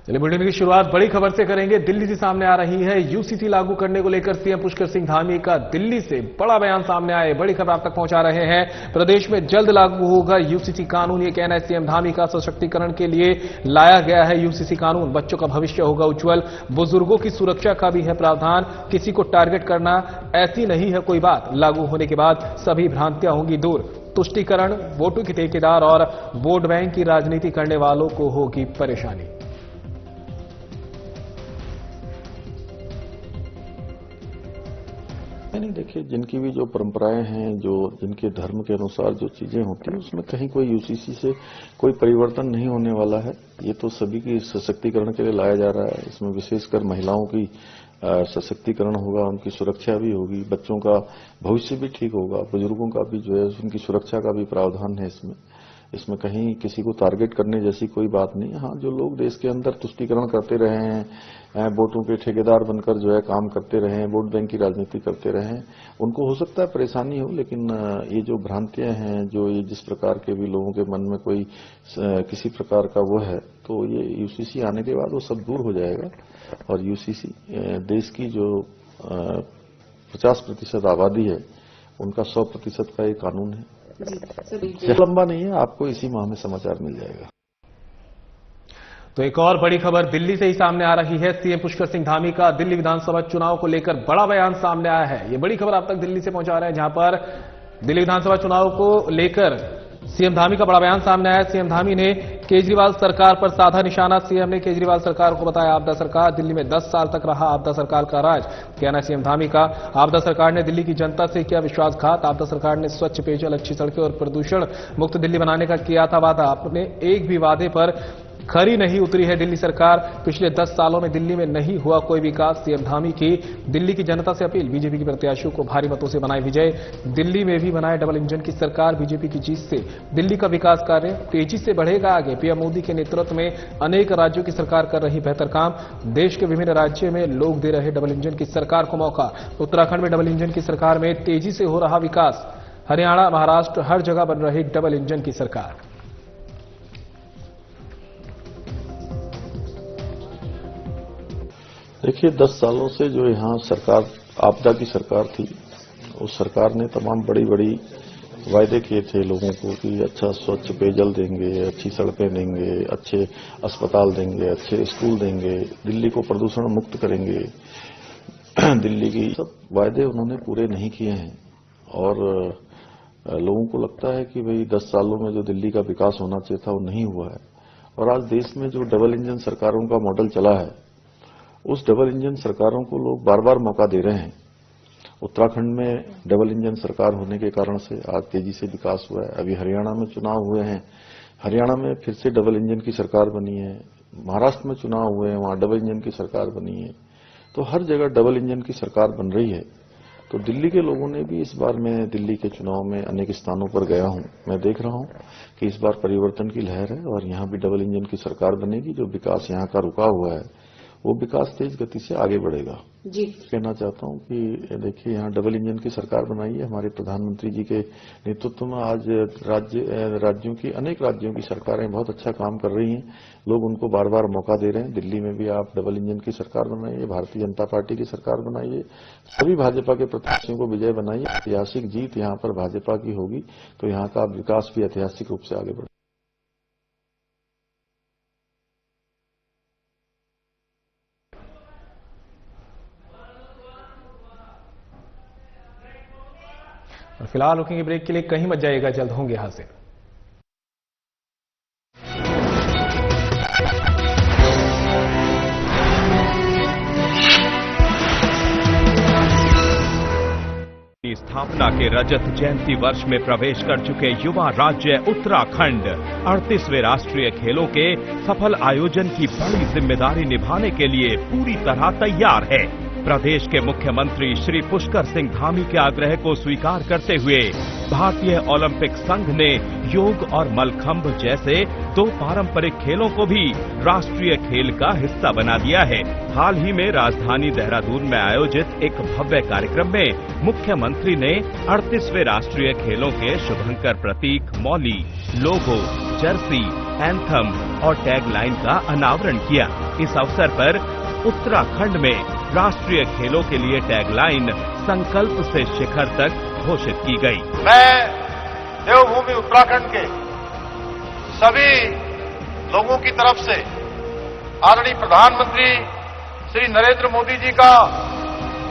चलिए बुलेटिन की शुरुआत बड़ी खबर से करेंगे। दिल्ली से सामने आ रही है यूसीसी लागू करने को लेकर सीएम पुष्कर सिंह धामी का दिल्ली से बड़ा बयान सामने आए। बड़ी खबर आप तक पहुंचा रहे हैं। प्रदेश में जल्द लागू होगा यूसीसी कानून, ये कहना है सीएम धामी का। सशक्तिकरण के लिए लाया गया है यूसीसी कानून। बच्चों का भविष्य होगा उज्जवल, बुजुर्गों की सुरक्षा का भी है प्रावधान। किसी को टारगेट करना ऐसी नहीं है कोई बात। लागू होने के बाद सभी भ्रांतियां होंगी दूर। तुष्टीकरण, वोटों के ठेकेदार और वोट बैंक की राजनीति करने वालों को होगी परेशानी। नहीं, देखिए, जिनकी भी जो परंपराएं हैं, जो जिनके धर्म के अनुसार जो चीजें होती हैं, उसमें कहीं कोई यूसीसी से कोई परिवर्तन नहीं होने वाला है। ये तो सभी की सशक्तिकरण के लिए लाया जा रहा है। इसमें विशेषकर महिलाओं की सशक्तिकरण होगा, उनकी सुरक्षा भी होगी, बच्चों का भविष्य भी ठीक होगा, बुजुर्गों का भी जो है उनकी सुरक्षा का भी प्रावधान है इसमें कहीं किसी को टारगेट करने जैसी कोई बात नहीं है। हाँ, जो लोग देश के अंदर तुष्टीकरण करते रहे हैं, वोटों के ठेकेदार बनकर जो है काम करते रहे हैं, वोट बैंक की राजनीति करते रहे हैं, उनको हो सकता है परेशानी हो, लेकिन ये जो भ्रांतियां हैं, जो ये जिस प्रकार के भी लोगों के मन में कोई किसी प्रकार का वो है, तो ये यूसीसी आने के बाद वो सब दूर हो जाएगा। और यूसीसी देश की जो 50% आबादी है, उनका 100% का ये कानून है। लंबा नहीं है, आपको इसी माह में समाचार मिल जाएगा। तो एक और बड़ी खबर दिल्ली से ही सामने आ रही है। सीएम पुष्कर सिंह धामी का दिल्ली विधानसभा चुनाव को लेकर बड़ा बयान सामने आया है। ये बड़ी खबर आप तक दिल्ली से पहुंचा रहे हैं, जहां पर दिल्ली विधानसभा चुनाव को लेकर सीएम धामी का बड़ा बयान सामने आया। सीएम धामी ने केजरीवाल सरकार पर साधा निशाना। सीएम ने केजरीवाल सरकार को बताया आपदा सरकार। दिल्ली में 10 साल तक रहा आपदा सरकार का राज, कहना सीएम धामी का। आपदा सरकार ने दिल्ली की जनता से किया विश्वासघात। आपदा सरकार ने स्वच्छ पेयजल, अच्छी सड़कें और प्रदूषण मुक्त दिल्ली बनाने का किया था वादा। अपने एक भी वादे पर खरी नहीं उतरी है दिल्ली सरकार। पिछले 10 सालों में दिल्ली में नहीं हुआ कोई विकास। सीएम धामी की दिल्ली की जनता से अपील, बीजेपी के प्रत्याशियों को भारी मतों से बनाए विजय। दिल्ली में भी बनाए डबल इंजन की सरकार। बीजेपी की जीत से दिल्ली का विकास कार्य तेजी से बढ़ेगा आगे। पीएम मोदी के नेतृत्व में अनेक राज्यों की सरकार कर रही बेहतर काम। देश के विभिन्न राज्यों में लोग दे रहे डबल इंजन की सरकार को मौका। उत्तराखंड में डबल इंजन की सरकार में तेजी से हो रहा विकास। हरियाणा, महाराष्ट्र, हर जगह बन रही डबल इंजन की सरकार। देखिए, 10 सालों से जो यहाँ सरकार आपदा की सरकार थी, उस सरकार ने तमाम बड़ी बड़ी वायदे किए थे लोगों को कि अच्छा स्वच्छ पेयजल देंगे, अच्छी सड़कें देंगे, अच्छे अस्पताल देंगे, अच्छे स्कूल देंगे, दिल्ली को प्रदूषण मुक्त करेंगे। दिल्ली की सब वायदे उन्होंने पूरे नहीं किए हैं और लोगों को लगता है कि भाई 10 सालों में जो दिल्ली का विकास होना चाहिए था वो नहीं हुआ है। और आज देश में जो डबल इंजन सरकारों का मॉडल चला है, उस डबल इंजन सरकारों को लोग बार बार मौका दे रहे हैं। उत्तराखंड में डबल इंजन सरकार होने के कारण से आज तेजी से विकास हुआ है। अभी हरियाणा में चुनाव हुए हैं, हरियाणा में फिर से डबल इंजन की सरकार बनी है। महाराष्ट्र में चुनाव हुए हैं, वहां डबल इंजन की सरकार बनी है। तो हर जगह डबल इंजन की सरकार बन रही है। तो दिल्ली के लोगों ने भी इस बार, मैं दिल्ली के चुनाव में अनेक स्थानों पर गया हूं, मैं देख रहा हूं कि इस बार परिवर्तन की लहर है और यहां भी डबल इंजन की सरकार बनेगी। जो विकास यहां का रुका हुआ है, वो विकास तेज गति से आगे बढ़ेगा। जी कहना चाहता हूं कि देखिए, यहाँ डबल इंजन की सरकार बनाई है हमारे प्रधानमंत्री जी के नेतृत्व में। आज राज्यों की, अनेक राज्यों की सरकारें बहुत अच्छा काम कर रही हैं। लोग उनको बार बार मौका दे रहे हैं। दिल्ली में भी आप डबल इंजन की सरकार बनाइए, भारतीय जनता पार्टी की सरकार बनाइए, सभी भाजपा के प्रत्याशियों को विजय बनाइए। ऐतिहासिक जीत यहाँ पर भाजपा की होगी, तो यहाँ का विकास भी ऐतिहासिक रूप से आगे बढ़ेगा। फिलहाल रुकेंगे ब्रेक के लिए, कहीं मत जाइएगा, जल्द होंगे हाजिर। स्थापना के रजत जयंती वर्ष में प्रवेश कर चुके युवा राज्य उत्तराखंड 38वें राष्ट्रीय खेलों के सफल आयोजन की बड़ी जिम्मेदारी निभाने के लिए पूरी तरह तैयार है। प्रदेश के मुख्यमंत्री श्री पुष्कर सिंह धामी के आग्रह को स्वीकार करते हुए भारतीय ओलंपिक संघ ने योग और मलखंभ जैसे 2 पारंपरिक खेलों को भी राष्ट्रीय खेल का हिस्सा बना दिया है। हाल ही में राजधानी देहरादून में आयोजित एक भव्य कार्यक्रम में मुख्यमंत्री ने 38वें राष्ट्रीय खेलों के शुभंकर प्रतीक, मौली, लोगो, जर्सी, एंथम और टैगलाइन का अनावरण किया। इस अवसर पर उत्तराखंड में राष्ट्रीय खेलों के लिए टैगलाइन संकल्प से शिखर तक घोषित की गई। मैं देवभूमि उत्तराखंड के सभी लोगों की तरफ से आदरणीय प्रधानमंत्री श्री नरेंद्र मोदी जी का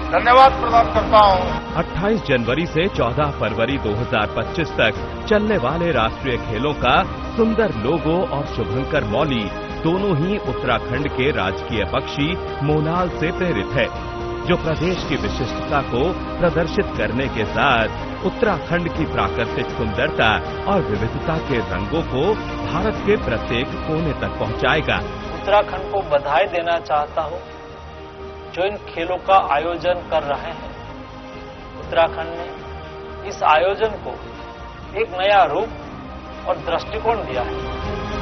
धन्यवाद प्रदान करता हूं। 28 जनवरी से 14 फरवरी 2025 तक चलने वाले राष्ट्रीय खेलों का सुंदर लोगो और शुभंकर मौली दोनों ही उत्तराखंड के राजकीय पक्षी मोनाल से प्रेरित है, जो प्रदेश की विशिष्टता को प्रदर्शित करने के साथ उत्तराखंड की प्राकृतिक सुंदरता और विविधता के रंगों को भारत के प्रत्येक कोने तक पहुंचाएगा। उत्तराखंड को बधाई देना चाहता हूं जो इन खेलों का आयोजन कर रहे हैं। उत्तराखंड ने इस आयोजन को एक नया रूप और दृष्टिकोण दिया है।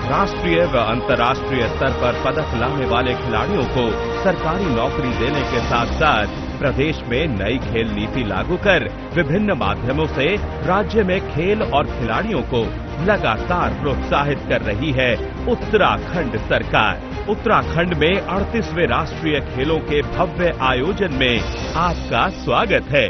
राष्ट्रीय व अंतर्राष्ट्रीय स्तर पर पदक लाने वाले खिलाड़ियों को सरकारी नौकरी देने के साथ साथ प्रदेश में नई खेल नीति लागू कर विभिन्न माध्यमों से राज्य में खेल और खिलाड़ियों को लगातार प्रोत्साहित कर रही है उत्तराखंड सरकार। उत्तराखंड में 38वें राष्ट्रीय खेलों के भव्य आयोजन में आपका स्वागत है।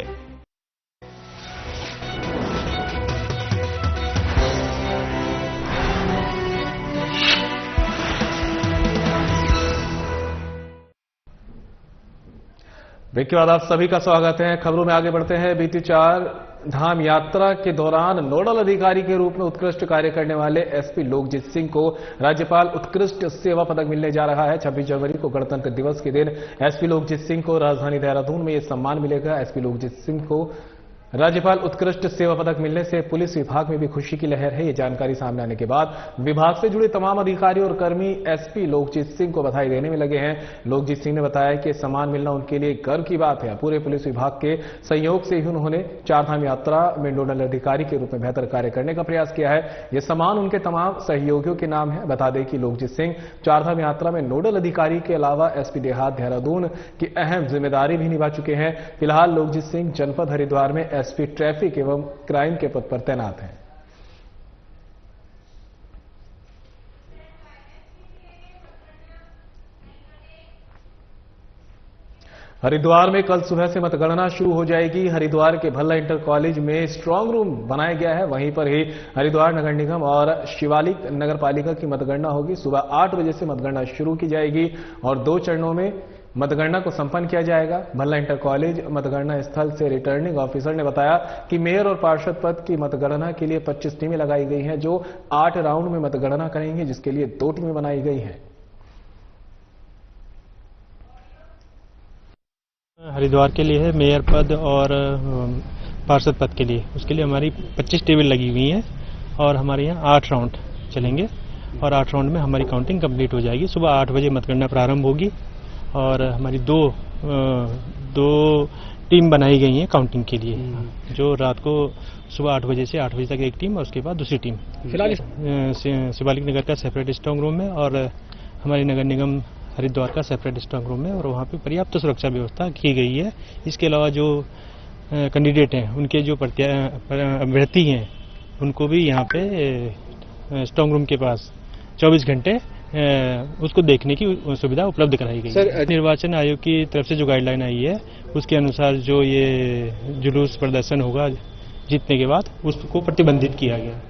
ब्रेक के बाद आप सभी का स्वागत है। खबरों में आगे बढ़ते हैं। बीती 4 धाम यात्रा के दौरान नोडल अधिकारी के रूप में उत्कृष्ट कार्य करने वाले एसपी लोकजीत सिंह को राज्यपाल उत्कृष्ट सेवा पदक मिलने जा रहा है। 26 जनवरी को गणतंत्र दिवस के दिन एसपी लोकजीत सिंह को राजधानी देहरादून में यह सम्मान मिलेगा। एसपी लोकजीत सिंह को राज्यपाल उत्कृष्ट सेवा पदक मिलने से पुलिस विभाग में भी खुशी की लहर है। ये जानकारी सामने आने के बाद विभाग से जुड़े तमाम अधिकारी और कर्मी एसपी लोकजीत सिंह को बधाई देने में लगे हैं। लोकजीत सिंह ने बताया कि सम्मान मिलना उनके लिए गर्व की बात है। पूरे पुलिस विभाग के सहयोग से ही उन्होंने 4 धाम यात्रा में नोडल अधिकारी के रूप में बेहतर कार्य करने का प्रयास किया है। यह सम्मान उनके तमाम सहयोगियों के नाम है। बता दें कि लोकजीत सिंह 4 धाम यात्रा में नोडल अधिकारी के अलावा एसपी देहात देहरादून की अहम जिम्मेदारी भी निभा चुके हैं। फिलहाल लोकजीत सिंह जनपद हरिद्वार में एसपी ट्रैफिक एवं क्राइम के पद पर तैनात हैं। हरिद्वार में कल सुबह से मतगणना शुरू हो जाएगी। हरिद्वार के भल्ला इंटर कॉलेज में स्ट्रांग रूम बनाया गया है। वहीं पर ही हरिद्वार नगर निगम और शिवालिक नगर पालिका की मतगणना होगी। सुबह 8 बजे से मतगणना शुरू की जाएगी और 2 चरणों में मतगणना को संपन्न किया जाएगा। भल्ला इंटर कॉलेज मतगणना स्थल से रिटर्निंग ऑफिसर ने बताया कि मेयर और पार्षद पद की मतगणना के लिए 25 टीमें लगाई गई हैं, जो 8 राउंड में मतगणना करेंगे, जिसके लिए 2 टीमें बनाई गई हैं। हरिद्वार के लिए है मेयर पद और पार्षद पद के लिए, उसके लिए हमारी 25 टेबल लगी हुई हैं और हमारे यहाँ 8 राउंड चलेंगे और 8 राउंड में हमारी काउंटिंग कंप्लीट हो जाएगी। सुबह 8 बजे मतगणना प्रारंभ होगी और हमारी दो टीम बनाई गई हैं काउंटिंग के लिए, जो रात को सुबह 8 बजे से 8 बजे तक एक टीम और उसके बाद दूसरी टीम। फिलहाल शिवालिक नगर का सेपरेट स्ट्रांग रूम है और हमारी नगर निगम हरिद्वार का सेपरेट स्ट्रांग रूम है और वहाँ पे पर्याप्त सुरक्षा व्यवस्था की गई है। इसके अलावा जो कैंडिडेट हैं, उनके जो अभ्यर्थी हैं, उनको भी यहाँ पे स्ट्रांग रूम के पास 24 घंटे उसको देखने की सुविधा उपलब्ध कराई गई है। निर्वाचन आयोग की तरफ से जो गाइडलाइन आई है, उसके अनुसार जो ये जुलूस प्रदर्शन होगा जीतने के बाद, उसको प्रतिबंधित किया गया।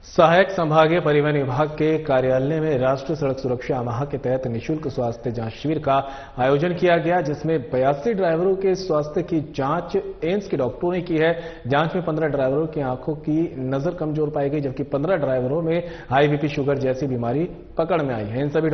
सहायक संभागीय परिवहन विभाग के कार्यालय में राष्ट्रीय सड़क सुरक्षा माह के तहत निःशुल्क स्वास्थ्य जांच शिविर का आयोजन किया गया, जिसमें 82 ड्राइवरों के स्वास्थ्य की जांच एम्स के डॉक्टरों ने की है। जांच में 15 ड्राइवरों की आंखों की नजर कमजोर पाई गई, जबकि 15 ड्राइवरों में हाई बीपी शुगर जैसी बीमारी पकड़ में आई है। इन सभी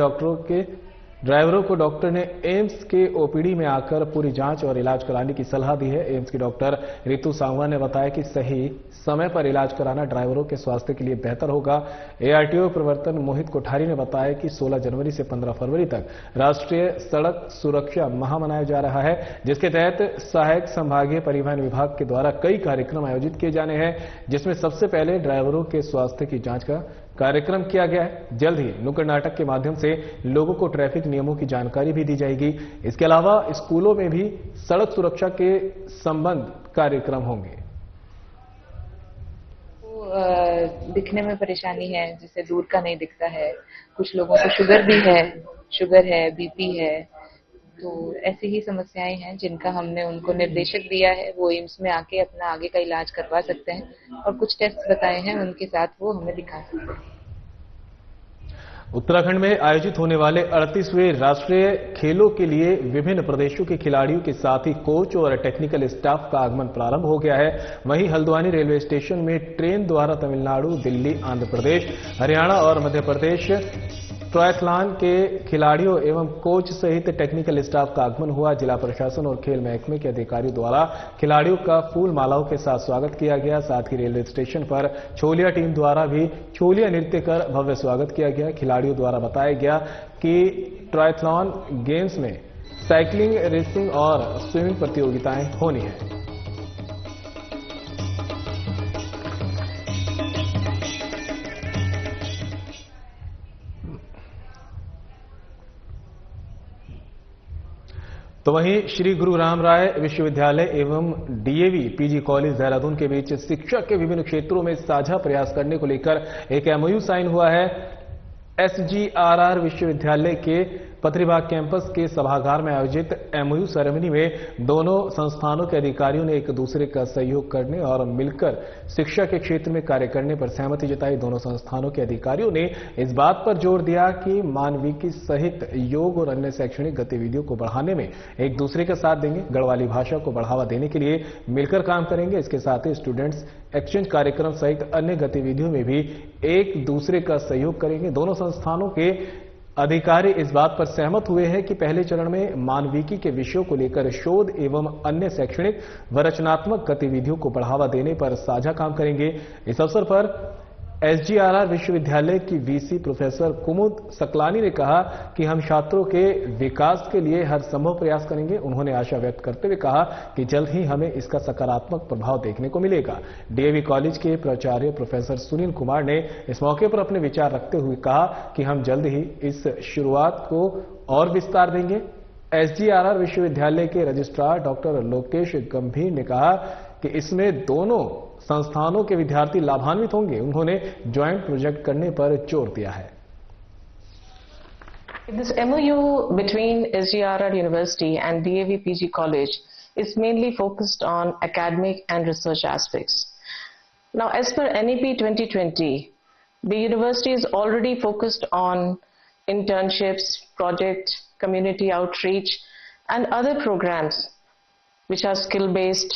ड्राइवरों को डॉक्टर ने एम्स के ओपीडी में आकर पूरी जांच और इलाज कराने की सलाह दी है। एम्स की डॉक्टर रितु सांगवान ने बताया कि सही समय पर इलाज कराना ड्राइवरों के स्वास्थ्य के लिए बेहतर होगा। एआरटीओ प्रवर्तन मोहित कोठारी ने बताया कि 16 जनवरी से 15 फरवरी तक राष्ट्रीय सड़क सुरक्षा माह मनाया जा रहा है, जिसके तहत सहायक संभागीय परिवहन विभाग के द्वारा कई कार्यक्रम आयोजित किए जाने हैं, जिसमें सबसे पहले ड्राइवरों के स्वास्थ्य की जांच का कार्यक्रम किया गया है। जल्द ही नुक्कड़ नाटक के माध्यम से लोगों को ट्रैफिक नियमों की जानकारी भी दी जाएगी। इसके अलावा स्कूलों में भी सड़क सुरक्षा के संबंध कार्यक्रम होंगे। दिखने में परेशानी है, जिसे दूर का नहीं दिखता है। कुछ लोगों को शुगर भी है, शुगर है, बीपी है, तो ऐसी ही समस्याएं हैं जिनका हमने उनको निर्देशक दिया है। वो एम्स में आके अपना आगे का इलाज करवा सकते हैं और कुछ टेस्ट बताए हैं, उनके साथ वो हमें दिखा सकते हैं। उत्तराखंड में आयोजित होने वाले 38वें राष्ट्रीय खेलों के लिए विभिन्न प्रदेशों के खिलाड़ियों के साथ ही कोच और टेक्निकल स्टाफ का आगमन प्रारंभ हो गया है। वहीं हल्द्वानी रेलवे स्टेशन में ट्रेन द्वारा तमिलनाडु, दिल्ली, आंध्र प्रदेश, हरियाणा और मध्य प्रदेश ट्रायथलॉन के खिलाड़ियों एवं कोच सहित टेक्निकल स्टाफ का आगमन हुआ। जिला प्रशासन और खेल महकमे के अधिकारियों द्वारा खिलाड़ियों का फूल मालाओं के साथ स्वागत किया गया। साथ ही रेलवे स्टेशन पर छोलिया टीम द्वारा भी छोलिया नृत्य कर भव्य स्वागत किया गया। खिलाड़ियों द्वारा बताया गया कि ट्रायथलॉन गेम्स में साइकिलिंग, रेसिंग और स्विमिंग प्रतियोगिताएं होनी है। तो वहीं श्री गुरु राम राय विश्वविद्यालय एवं डीएवी पीजी कॉलेज देहरादून के बीच शिक्षा के विभिन्न क्षेत्रों में साझा प्रयास करने को लेकर एक एमओयू साइन हुआ है। एसजीआरआर विश्वविद्यालय के पत्रीबाग कैंपस के सभागार में आयोजित एमओयू सेरेमनी में दोनों संस्थानों के अधिकारियों ने एक दूसरे का सहयोग करने और मिलकर शिक्षा के क्षेत्र में कार्य करने पर सहमति जताई। दोनों संस्थानों के अधिकारियों ने इस बात पर जोर दिया कि मानविकी सहित योग और अन्य शैक्षणिक गतिविधियों को बढ़ाने में एक दूसरे का साथ देंगे। गढ़वाली भाषा को बढ़ावा देने के लिए मिलकर काम करेंगे। इसके साथ ही स्टूडेंट्स एक्सचेंज कार्यक्रम सहित अन्य गतिविधियों में भी एक दूसरे का सहयोग करेंगे। दोनों संस्थानों के अधिकारी इस बात पर सहमत हुए हैं कि पहले चरण में मानविकी के विषयों को लेकर शोध एवं अन्य शैक्षणिक व रचनात्मक गतिविधियों को बढ़ावा देने पर साझा काम करेंगे। इस अवसर पर एसजीआरआर विश्वविद्यालय की वीसी प्रोफेसर कुमुद सकलानी ने कहा कि हम छात्रों के विकास के लिए हर संभव प्रयास करेंगे। उन्होंने आशा व्यक्त करते हुए कहा कि जल्द ही हमें इसका सकारात्मक प्रभाव देखने को मिलेगा। डीएवी कॉलेज के प्राचार्य प्रोफेसर सुनील कुमार ने इस मौके पर अपने विचार रखते हुए कहा कि हम जल्द ही इस शुरुआत को और विस्तार देंगे। एसजीआरआर विश्वविद्यालय के रजिस्ट्रार डॉक्टर लोकेश गंभीर ने कहा कि इसमें दोनों संस्थानों के विद्यार्थी लाभान्वित होंगे। उन्होंने ज्वाइंट प्रोजेक्ट करने पर जोर दिया है। This MOU between SGRR University and DAV PG College is mainly focused on academic and research aspects. Now, as per NEP 2020, the university is already focused on internships, projects, community outreach, and other programs which are skill-based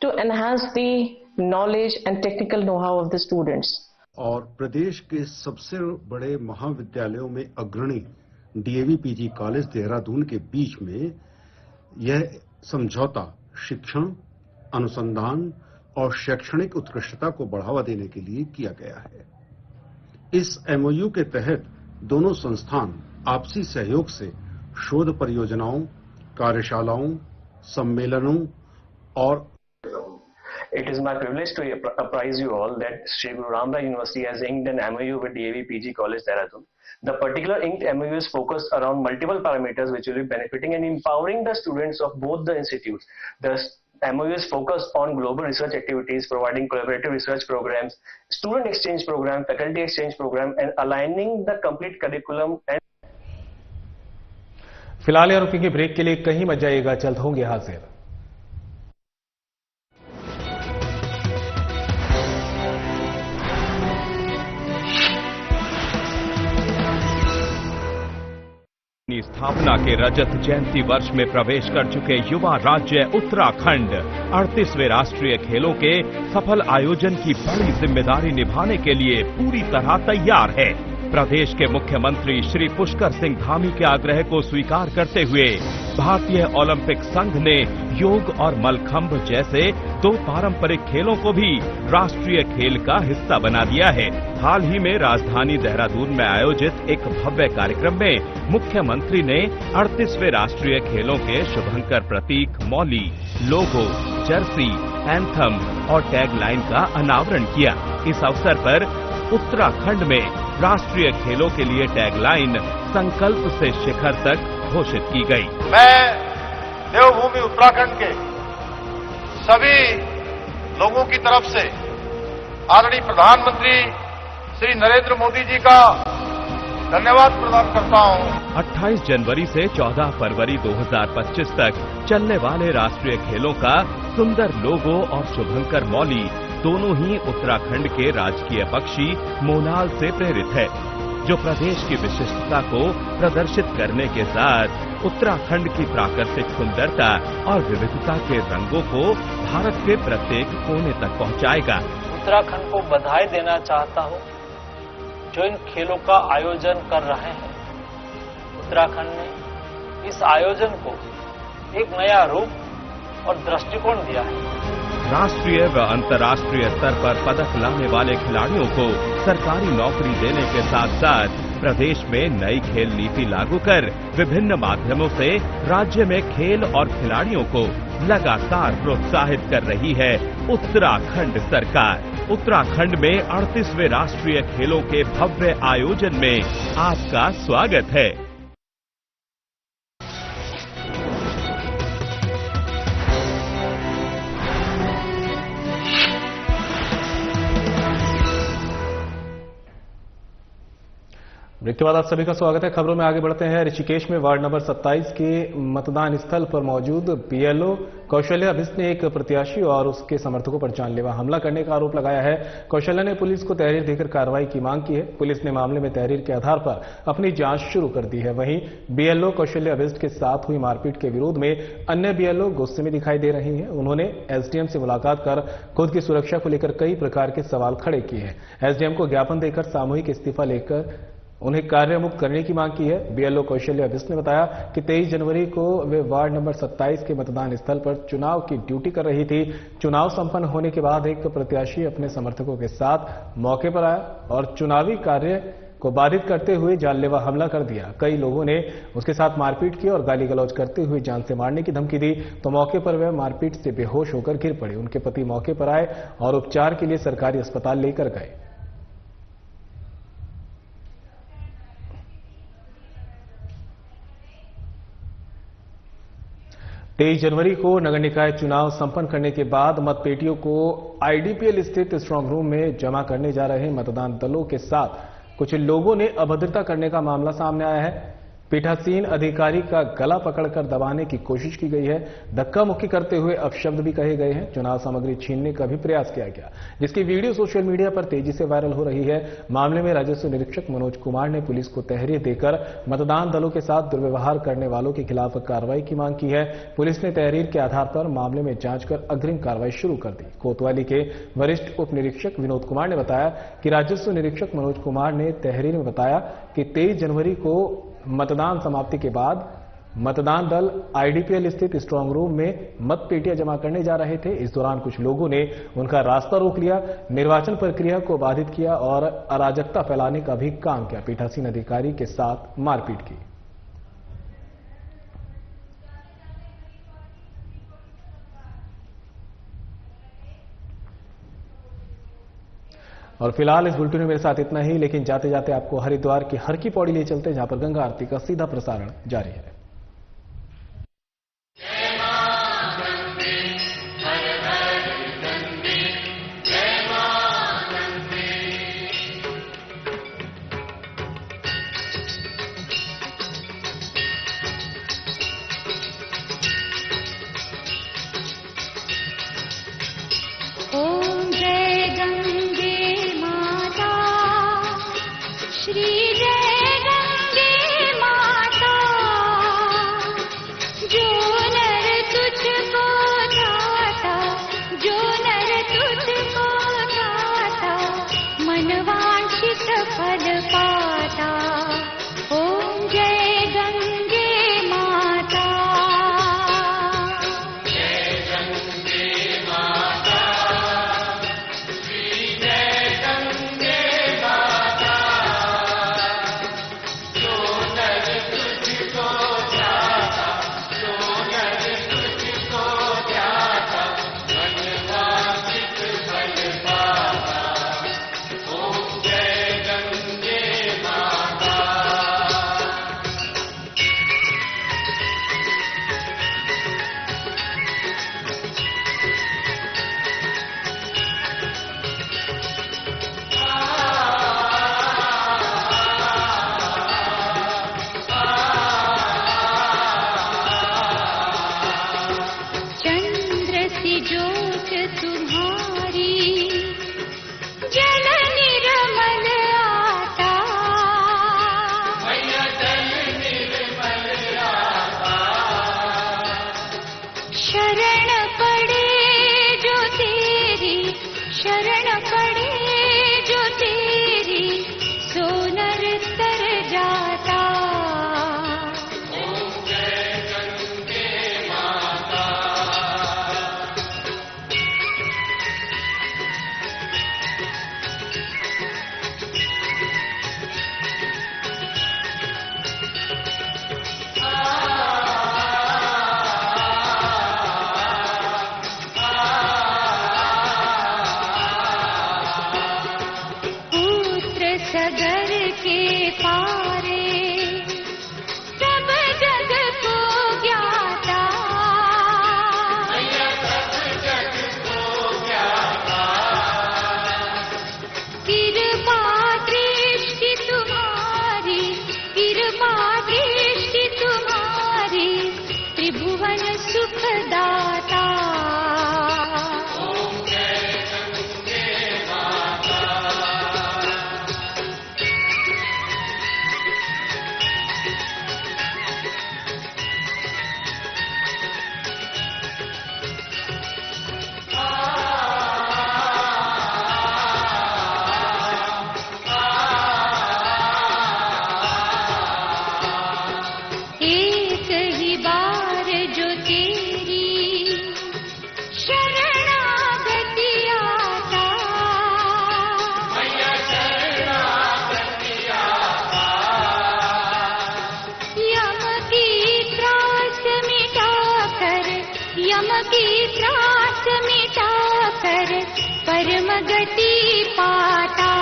to enhance the knowledge and technical know-how of the students. और प्रदेश के सबसे बड़े महाविद्यालयों में अग्रणी DAV PG college Dehradun के बीच में यह समझौता शिक्षण, अनुसंधान और शैक्षणिक उत्कृष्टता को बढ़ावा देने के लिए किया गया है। इस एमओयू के तहत दोनों संस्थान आपसी सहयोग से शोध परियोजनाओं, कार्यशालाओं, सम्मेलनों और It is my privilege to apprise you all that Sri Guru Ram Rai University has inked an MOU with DAV PG College Dehradun. The particular inked MOU is focused around multiple parameters which will be benefiting and empowering the students of both the institutes. The MOU is focused on global research activities, providing collaborative research programs, student exchange program, faculty exchange program, and aligning the complete curriculum and फिलहाल यहाँ रुकेंगे break के लिए, कहीं मत जाइएगा, जल्द होंगे हाजिर। अपनी स्थापना के रजत जयंती वर्ष में प्रवेश कर चुके युवा राज्य उत्तराखंड 38वें राष्ट्रीय खेलों के सफल आयोजन की बड़ी जिम्मेदारी निभाने के लिए पूरी तरह तैयार है। प्रदेश के मुख्यमंत्री श्री पुष्कर सिंह धामी के आग्रह को स्वीकार करते हुए भारतीय ओलंपिक संघ ने योग और मलखंभ जैसे 2 पारंपरिक खेलों को भी राष्ट्रीय खेल का हिस्सा बना दिया है। हाल ही में राजधानी देहरादून में आयोजित एक भव्य कार्यक्रम में मुख्यमंत्री ने 38वें राष्ट्रीय खेलों के शुभंकर प्रतीक, मौली, लोगो, जर्सी, एंथम और टैगलाइन का अनावरण किया। इस अवसर पर उत्तराखंड में राष्ट्रीय खेलों के लिए टैगलाइन संकल्प से शिखर तक घोषित की गई। मैं देवभूमि उत्तराखंड के सभी लोगों की तरफ से आदरणीय प्रधानमंत्री श्री नरेंद्र मोदी जी का धन्यवाद प्रदान करता हूं। 28 जनवरी से 14 फरवरी 2025 तक चलने वाले राष्ट्रीय खेलों का सुंदर लोगो और शुभंकर मौली दोनों ही उत्तराखंड के राजकीय पक्षी मोनाल से प्रेरित है, जो प्रदेश की विशिष्टता को प्रदर्शित करने के साथ उत्तराखंड की प्राकृतिक सुंदरता और विविधता के रंगों को भारत के प्रत्येक कोने तक पहुंचाएगा। उत्तराखंड को बधाई देना चाहता हूं जो इन खेलों का आयोजन कर रहे हैं। उत्तराखंड ने इस आयोजन को एक नया रूप और दृष्टिकोण दिया है। राष्ट्रीय व अंतर्राष्ट्रीय स्तर पर पदक लाने वाले खिलाड़ियों को सरकारी नौकरी देने के साथ साथ प्रदेश में नई खेल नीति लागू कर विभिन्न माध्यमों से राज्य में खेल और खिलाड़ियों को लगातार प्रोत्साहित कर रही है उत्तराखंड सरकार। उत्तराखंड में 38वें राष्ट्रीय खेलों के भव्य आयोजन में आपका स्वागत है। ब्रेक के बाद आप सभी का स्वागत है। खबरों में आगे बढ़ते हैं। ऋषिकेश में वार्ड नंबर 27 के मतदान स्थल पर मौजूद बीएलओ कौशल्या बिष्ट ने एक प्रत्याशी और उसके समर्थकों पर जानलेवा हमला करने का आरोप लगाया है। कौशल्या ने पुलिस को तहरीर देकर कार्रवाई की मांग की है। पुलिस ने मामले में तहरीर के आधार पर अपनी जांच शुरू कर दी है। वहीं बीएलओ कौशल्या बिष्ट के साथ हुई मारपीट के विरोध में अन्य बीएलओ गुस्से में दिखाई दे रही हैं। उन्होंने एसडीएम से मुलाकात कर खुद की सुरक्षा को लेकर कई प्रकार के सवाल खड़े किए हैं। एसडीएम को ज्ञापन देकर सामूहिक इस्तीफा लेकर उन्हें कार्य मुक्त करने की मांग की है। बीएलओ कौशल्या बिष्ट ने बताया कि 23 जनवरी को वे वार्ड नंबर 27 के मतदान स्थल पर चुनाव की ड्यूटी कर रही थी। चुनाव संपन्न होने के बाद एक प्रत्याशी अपने समर्थकों के साथ मौके पर आया और चुनावी कार्य को बाधित करते हुए जानलेवा हमला कर दिया। कई लोगों ने उसके साथ मारपीट की और गाली गलौज करते हुए जान से मारने की धमकी दी, तो मौके पर वह मारपीट से बेहोश होकर गिर पड़े। उनके पति मौके पर आए और उपचार के लिए सरकारी अस्पताल लेकर गए। 23 जनवरी को नगर निकाय चुनाव संपन्न करने के बाद मतपेटियों को आईडीपीएल स्थित स्ट्रांग रूम में जमा करने जा रहे मतदान दलों के साथ कुछ लोगों ने अभद्रता करने का मामला सामने आया है। पीठासीन अधिकारी का गला पकड़कर दबाने की कोशिश की गई है। धक्का मुक्की करते हुए अपशब्द भी कहे गए हैं। चुनाव सामग्री छीनने का भी प्रयास किया गया, जिसकी वीडियो सोशल मीडिया पर तेजी से वायरल हो रही है। मामले में राजस्व निरीक्षक मनोज कुमार ने पुलिस को तहरीर देकर मतदान दलों के साथ दुर्व्यवहार करने वालों के खिलाफ कार्रवाई की मांग की है। पुलिस ने तहरीर के आधार पर मामले में जांच कर अग्रिम कार्रवाई शुरू कर दी। कोतवाली के वरिष्ठ उप निरीक्षक विनोद कुमार ने बताया कि राजस्व निरीक्षक मनोज कुमार ने तहरीर में बताया कि 23 जनवरी को मतदान समाप्ति के बाद मतदान दल आईडीपीएल स्थित स्ट्रांग रूम में मतपेटियां जमा करने जा रहे थे। इस दौरान कुछ लोगों ने उनका रास्ता रोक लिया, निर्वाचन प्रक्रिया को बाधित किया और अराजकता फैलाने का भी काम किया। पीठासीन अधिकारी के साथ मारपीट की। और फिलहाल इस बुलेटिन में मेरे साथ इतना ही, लेकिन जाते जाते आपको हरिद्वार की हर की पौड़ी ले चलते हैं, जहां पर गंगा आरती का सीधा प्रसारण जारी है। सगर के पारे सब जग को ज्ञाता, कृपा दृष्टि तुम्हारी, कृपा दृष्टि तुम्हारी, त्रिभुवन सुखदाता। एक ही बार जो तेरी शरणागति आता, यम की त्रास मिटा कर, यम की त्रास मिटा कर परम गति पाता।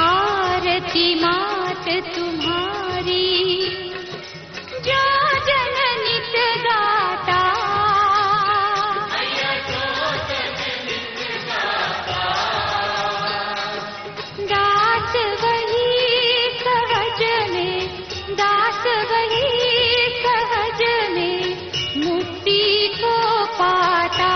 आरती मात तुम्हारी जो जन नित गाता, दास वही सहज में, दास वही सहज में मुक्ति को पाता।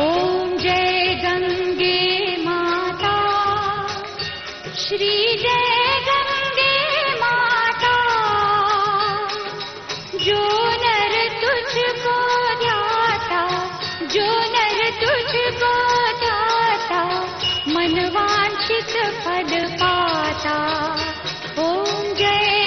ओम जय गंगे माता, श्री जय गंगे माता, जो नर तुझको ध्याता, जो नर तुझको ध्याता, मन वांछित फल पाता। ओम जय